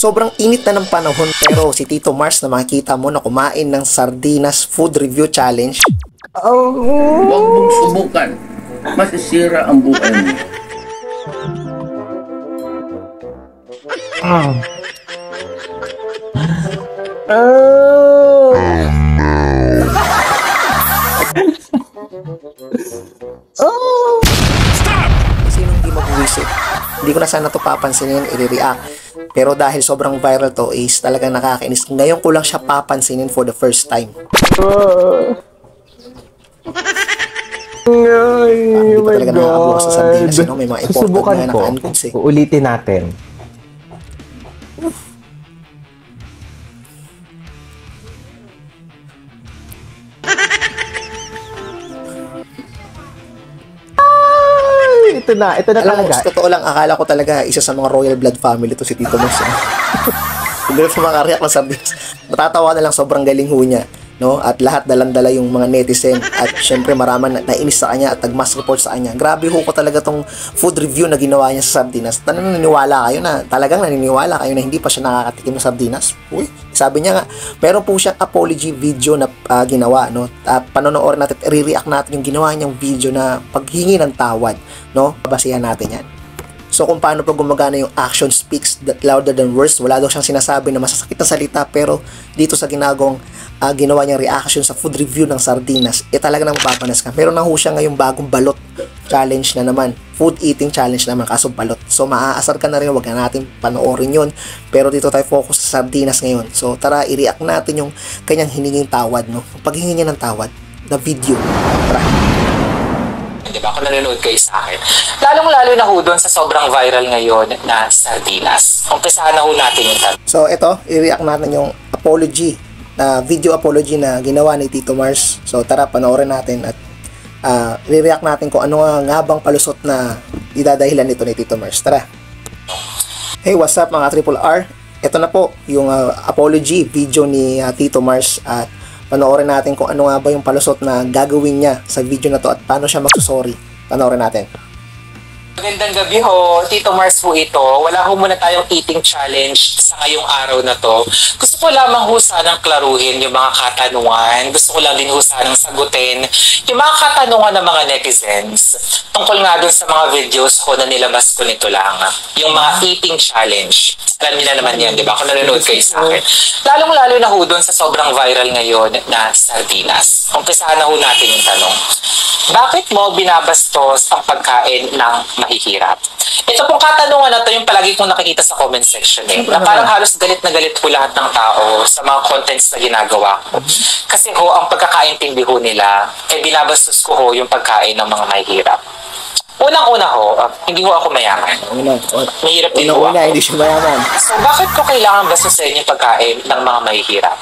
Sobrang init na ng panahon pero si Tito Mars na makikita mo na kumain ng sardinas food review challenge. Huwag mong subukan. Masisira ang buhay mo. Sino hindi mag-visit? Hindi ko na sana to papansinin, i-react. Pero dahil sobrang viral to is talagang nakakainis. Ngayon ko lang siya papansinin for the first time. Hindi pa talaga nakakabukas sa sardinas. You know? May mga important Susubukan na ko. naka-unfits eh. Uulitin natin. Ito na Alam mo, talaga. sa totoo lang, akala ko talaga isa sa mga royal blood family to si Tito Mars. Hindi ko makareact ng sardinas. Matatawa na lang, sobrang galing ho niya. No? At lahat dalang-dala yung mga netizen. At syempre marami nainis sa kanya at nag-mass report sa kanya. Grabe ho ko talaga tong food review na ginawa niya sa sardinas. Naniniwala kayo na, talagang naniniwala kayo na hindi pa siya nakakatikim ng sardinas? Uy, sabi niya nga, meron po siyang apology video na ginawa. No? At panonood natin, re-react natin yung ginawa niyang video na paghingi ng tawad. No? Babasihan natin yan. So kung paano pa gumagana yung action speaks louder than words, wala daw siyang sinasabi na masasakit na salita, pero dito sa ginawa niyang reaction sa food review ng sardinas, talaga nang mapapanas ka. Meron na ho siya ngayong bagong balot challenge na naman, food eating challenge naman, kaso balot. So maaasar ka na rin, wag na natin panoorin yun, pero dito tayo focus sa sardinas ngayon. So tara, i-react natin yung kanyang hininging tawad, no? Paghingi niya ng tawad na video. Tara. Diba? Kung nanonood kayo sa akin. Lalong-lalo na ho doon sa sobrang viral ngayon na sardinas. Umpisahan na ho natin yung tanong. So ito, i-react natin yung apology, video apology na ginawa ni Tito Mars. So tara, panoorin natin at i-react natin kung ano nga bang palusot na idadahilan nito ni Tito Mars. Tara. Hey, what's up mga Triple R? Ito na po yung apology video ni Tito Mars at panoorin natin kung ano nga ba yung palusot na gagawin niya sa video na to at paano siya magsusorry. Panoorin natin. Magandang gabi ho, Tito Mars po ito. Wala ho muna tayong eating challenge sa ngayong araw na to. Gusto ko lamang ho sanang klaruhin yung mga katanungan. Gusto ko lang din ho sanang sagutin yung mga katanungan ng mga netizens tungkol nga dun sa mga videos ko na nilabas ko nito lang. Yung mga eating challenge. Alam niyo na naman yan, di ba? Kung nanonood kayo sa akin. Lalong-lalo na ho dun sa sobrang viral ngayon na sardinas. Umpisahan na ho natin yung tanong. Bakit mo binabastos ang pagkain ng mahihirap? Ito pong katanungan na to yung palagi kong nakikita sa comment section eh. Na parang halos galit na galit po lahat ng tao sa mga contents na ginagawa ko. Kasi ho, ang pagkakaintindi ho nila, binabastos ko ho yung pagkain ng mga mahihirap. Unang-una ho, hindi ho ako mayaman. Mahirap din ho ako. Hindi siya mayaman. So bakit ko kailangan bastusin yung pagkain ng mga mahihirap?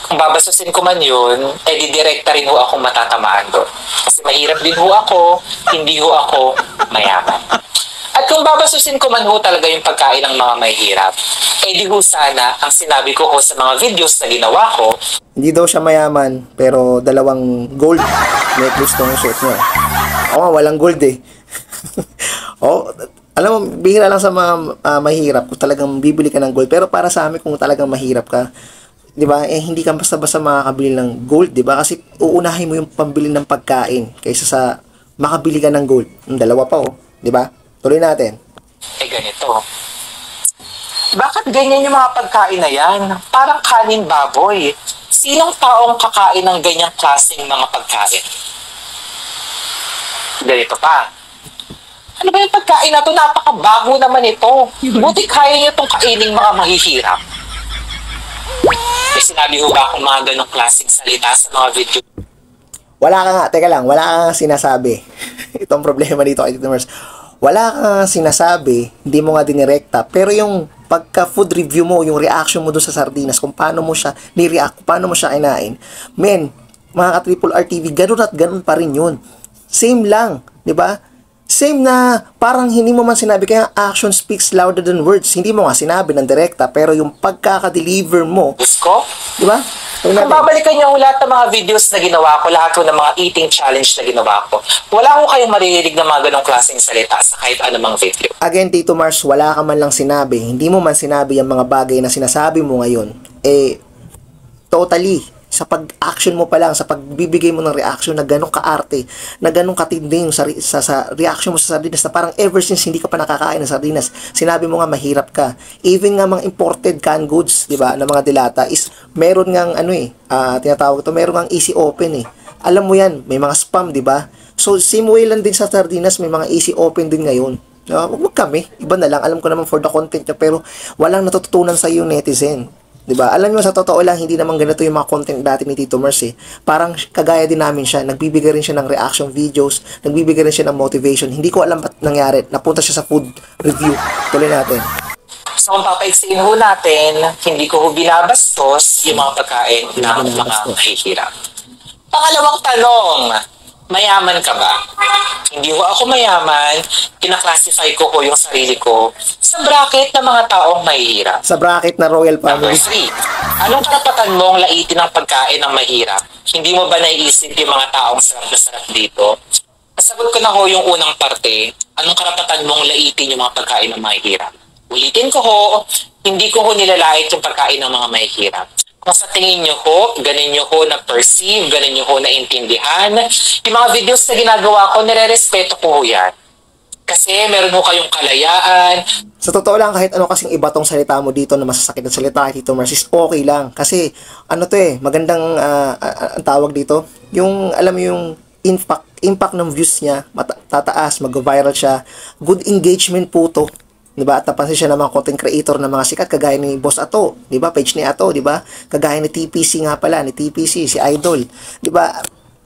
Kung babasusin ko man yun, didirekta rin ho akong matatamaan doon. Kasi mahirap din ho ako, hindi ho ako mayaman. At kung babasusin ko man ho talaga yung pagkain ng mga mahirap, di ho sana ang sinabi ko ho sa mga videos na ginawa ko. Hindi daw siya mayaman, pero dalawang gold necklace tong suot niya. Ako nga, walang gold eh. Alam mo, bihira lang sa mga mahirap kung talagang bibili ka ng gold. Pero para sa amin, kung talagang mahirap ka, di ba, hindi ka basta-basta makakabili ng gold, di ba? Kasi uunahin mo yung pambili ng pagkain kaysa sa makabili ka ng gold. Dalawa pa, di ba? Tuloy natin. Ganito. Bakit ganyan yung mga pagkain na yan? Parang kanin baboy. Sinong taong kakain ng ganyang klaseng mga pagkain? Ganito pa. Ano ba yung pagkain na to? Napakabaho naman ito. Buti kaya niyo itong kaining mga mahihirap. May sinabi ho ba akong mga ganong klaseng salita sa mga video? Wala ka nga, teka lang, wala ka nga sinasabi. Itong problema dito kay Tito Mars. Wala ka nga sinasabi, hindi mo nga dinirekta, pero yung pagka-food review mo, yung reaction mo dun sa sardinas, kung paano mo siya ni-react, kung paano mo siya kinain, men, mga ka-Triple R TV, ganun at ganun pa rin yun. Same lang, di ba? Same na parang hindi mo man sinabi, kaya action speaks louder than words. Hindi mo nga sinabi ng direkta, pero yung pagkaka-deliver mo, Gusto? di ba? Tingnan Kung natin. babalikan niyo ang lahat ng mga videos na ginawa ko, lahat ng mga eating challenge na ginawa ko, wala ko kayong maririnig na mga ganong klaseng salita sa kahit anumang video. Again, Tito Mars, wala ka man lang sinabi, hindi mo man sinabi yung mga bagay na sinasabi mo ngayon, totally, sa pag-action mo pa lang, sa pagbibigay mo ng reaction na ganong kaarte, na ganong katindi yung sa reaction mo sa sardinas, na parang ever since hindi ka pa nakakain ng sardinas, sinabi mo nga mahirap ka. Even nga mga imported canned goods, di ba, na mga dilata, is meron ngang tinatawag ito, meron ngang easy open Alam mo yan, may mga spam, di ba? So, same way lang din sa sardinas, may mga easy open din ngayon. Wag kami, iba na lang, alam ko naman for the content nyo, pero walang natututunan sa iyo netizen. Diba? Alam nyo, sa totoo lang, hindi naman ganito yung mga content dati ni Tito Mars Parang kagaya din namin siya. Nagbibigay rin siya ng reaction videos. Nagbibigay rin siya ng motivation. Hindi ko alam ba't nangyari. Napunta siya sa food review. Tuloy natin. So kung papaiksiin ho natin, hindi ko ho binabastos yung mga pagkain ng mga mahihirap. Pangalawang tanong, mayaman ka ba? Hindi ho ako mayaman, kinaklasify ko ho yung sarili ko sa bracket ng mga taong mahihirap. Sa bracket na royal Number family. 3, anong karapatan mong laitin ang pagkain ng mahirap? Hindi mo ba naiisip yung mga taong sarap na sarap dito? Nasagot ko na ho yung unang parte, anong karapatan mong laitin yung mga pagkain ng mahihirap? Ulitin ko ho, hindi ko ho nilalait yung pagkain ng mga mahihirap. Kung sa tingin nyo ho, ganin nyo ho na-perceive, ganin nyo ho na-intindihan, yung mga videos na ginagawa ko, nire-respeto ko ho yan. Kasi meron ho kayong kalayaan. Sa totoo lang, kahit ano kasing iba tong salita mo dito na masasakit na salita kay Tito Mars is okay lang. Kasi, magandang ang tawag dito. Yung, alam mo yung impact ng views niya, tataas, mag-viral siya. Good engagement po to. Diba? At napansin siya ng mga content creator na mga sikat, kagaya ni Boss Ato, diba? Page ni Ato, diba? Kagaya ni TPC nga pala, ni TPC, si Idol. Diba?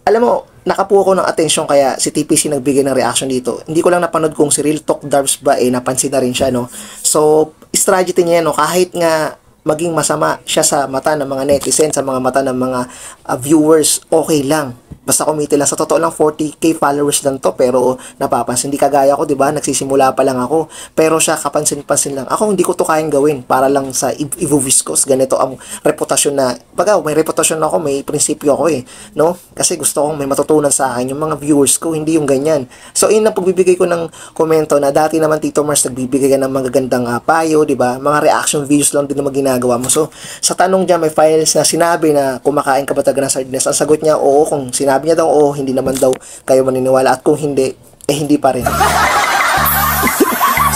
Alam mo, nakapuha ko ng atensyon kaya si TPC nagbigay ng reaction dito. Hindi ko lang napanood kung si Real Talk Darbs ba, napansin na rin siya, no? So, strategy niya, no? Kahit nga maging masama siya sa mata ng mga netizens, sa mga mata ng mga viewers, okay lang. Basta kumiti lang. Sa totoo lang, 40k followers lang to, pero napapansin. Hindi kagaya ko, diba? Nagsisimula pa lang ako. Pero siya, kapansin-pansin lang. Ako, hindi ko to kayang gawin para lang sa ivuviskos. Ganito ang reputasyon na, may reputasyon ako, may prinsipyo ako no? Kasi gusto kong may matutunan sa akin. Yung mga viewers ko, hindi yung ganyan. So, yun na pagbibigay ko ng komento na dati naman Tito Mars, nagbibigay ka ng magagandang payo, diba? Mga reaction videos lang din naman ginagawa mo. So, sa tanong dyan, may files na sinabi na kumakain ka ba talaga ng sardinas? Ang sagot niya, oo. Kung sinabi niya daw, oo, hindi naman daw kayo maniniwala. At kung hindi, hindi pa rin.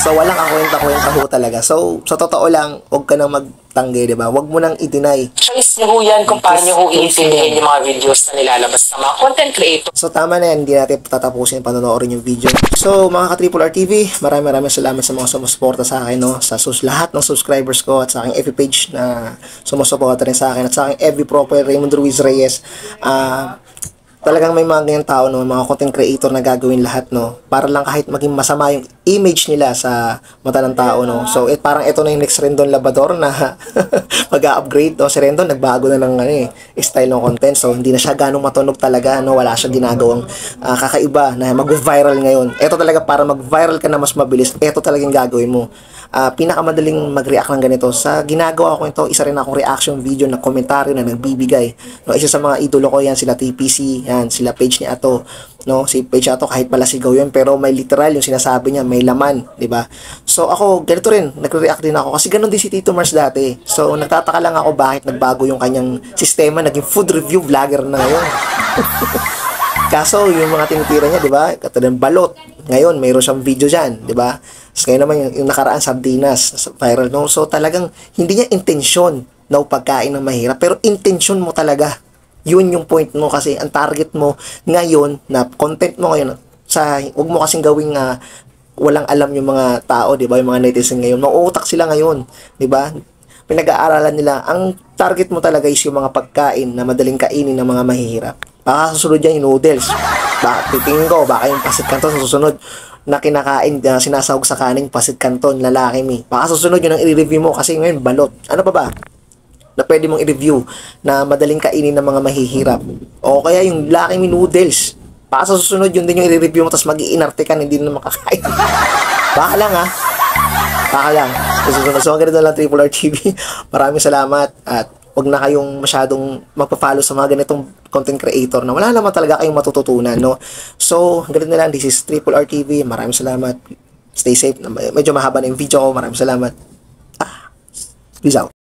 So, walang akwenta-kwenta ho talaga. So, sa totoo lang, huwag ka nang magtanggi, diba? Huwag mo nang i-deny. Choice nyo ho yan kung paano nyo ho iintindihin yung mga videos na nilalabas ng mga content creator. So, tama na yan. Hindi natin tatapusin panonoorin yung video. So, mga ka-Triple R TV, maraming salamat sa mga sumusuporta sa akin, no? Sa lahat ng subscribers ko at sa aking FB page na sumusuporta rin sa akin at sa aking FB profile, Raymond Ruiz Reyes. Talagang may mga ganyan tao, no? Mga content creator na gagawin lahat, no? Para lang kahit maging masama yung image nila sa mata ng tao, no? So, parang ito na yung next Rendon Labrador na mag-upgrade, no? Si Rendon, nagbago na ng style ng content. So, hindi na siya ganong matunog talaga, no? Wala siyang ginagawang kakaiba na mag-viral ngayon. Ito talaga, para mag-viral ka na mas mabilis, ito talagang gagawin mo. Pinakamadaling mag-react ng ganito. Sa ginagawa ko ito, isa rin akong reaction video na komentaryo na nagbibigay. No? Isa sa mga idolo ko yan, sila TPC, yan, sila page ni Ato. No? Si page Ato, kahit pala sigaw yun, pero may literal yung sinasabi niya, may laman, di ba? So ako, ganito rin, nagre-react din ako kasi ganun din si Tito Mars dati. So nagtataka lang ako bakit nagbago yung kanyang sistema, naging food review vlogger na ngayon. Kaso yung mga tinitira niya, di ba? Katulad ng balot. Ngayon, mayroon siyang video diyan, di ba? So, ngayon naman yung nakaraan sardinas, viral, no? So talagang hindi niya intensyon na pagkain ng mahirap, pero intensyon mo talaga. Yun yung point mo kasi ang target mo ngayon na content mo ngayon wag mo kasing gawing walang alam yung mga tao, 'di ba? Yung mga netizen ngayon, mauutak sila ngayon, 'di ba? Pinag-aaralan nila. Ang target mo talaga is yung mga pagkain na madaling kainin ng mga mahihirap. Baka susunod yan yung noodles. Titingin ko, baka yung pasit kanton sa susunod na kinakain, sinasahog sa kanin, pasit kanton, lalaki mi. Baka susunod yun ang i-review mo kasi ngayon balot. Ano pa ba? Na pwede mong i-review na madaling kainin ng mga mahihirap. O kaya yung Lucky Me noodles. Baka sa susunod yun din yung i-review mo tapos mag-iinarte ka, hindi na makakain. Baka lang Baka lang. So hanggang dito lang Triple R TV. Maraming salamat at Wag na kayong masyadong magpa-follow sa mga ganitong content creator na wala naman talaga kayong matututunan, no? So, ganun na lang. This is Triple R TV. Maraming salamat. Stay safe. Medyo mahaba na yung video ko. Maraming salamat. Peace out.